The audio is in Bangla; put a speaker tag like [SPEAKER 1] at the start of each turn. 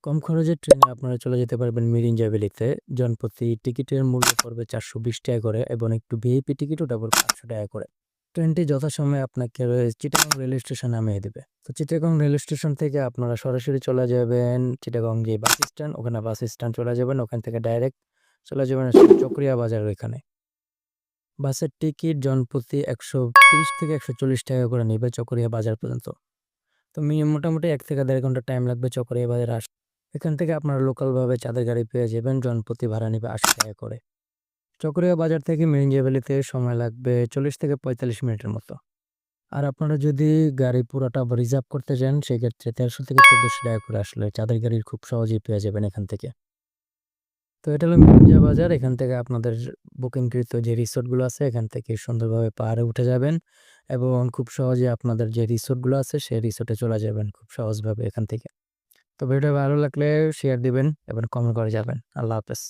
[SPEAKER 1] কম খরচের ট্রেনে আপনারা চলে যেতে পারবেন মিরিঞ্জা ভ্যালিতে। জনপ্রতি টিকিটের মূল্য পড়বে ৳৪২০ করে এবং একটু ভিআইপি টিকিট ওটা পড়বে ৳৮০০ করে। ট্রেনটি যথাসময়ে আপনাকে চিটাগং রেলওয়ে স্টেশনে নামিয়ে দেবে। তো চিটাগং রেলওয়ে স্টেশন থেকে আপনারা সরাসরি চলে যাবেন চিটাগং যে বাস স্ট্যান্ড, ওখানে বাস স্ট্যান্ড চলে যাবেন। ওখান থেকে ডাইরেক্ট চলে যাবেন চকরিয়া বাজার ওইখানে। বাসের টিকিট জনপ্রতি ৳১৩০ থেকে ৳১৪০ করে নিবে চকরিয়া বাজার পর্যন্ত। তো মোটামুটি ১ থেকে ১.৫ ঘন্টা টাইম লাগবে চকরিয়া বাজারে আসতে। এখান থেকে আপনারা লোকালভাবে চাঁদের গাড়ি পেয়ে যাবেন, জনপ্রতি ভাড়া নিবে ৳৮০ করে। চকরিয়া বাজার থেকে মিরিঞ্জা ভ্যালিতে সময় লাগবে ৪০ থেকে ৪৫ মিনিটের মতো। আর আপনারা যদি গাড়ি পুরাটা রিজার্ভ করতে চান সেক্ষেত্রে ৳১৩০০ থেকে ৳১৪০০ করে আসলে চাঁদের গাড়ি খুব সহজেই পেয়ে যাবেন এখান থেকে। তো এটা হলো মিরিঞ্জা বাজার। এখান থেকে আপনাদের বুকিংকৃত যে রিসোর্টগুলো আছে এখান থেকে সুন্দরভাবে পাহাড়ে উঠে যাবেন এবং খুব সহজে আপনাদের যে রিসোর্টগুলো আছে সেই রিসোর্টে চলে যাবেন খুব সহজভাবে এখান থেকে। তো ভিডিওটা ভালো লাগলে শেয়ার দিবেন এবং কমেন্ট করে যাবেন। আল্লাহ হাফেজ।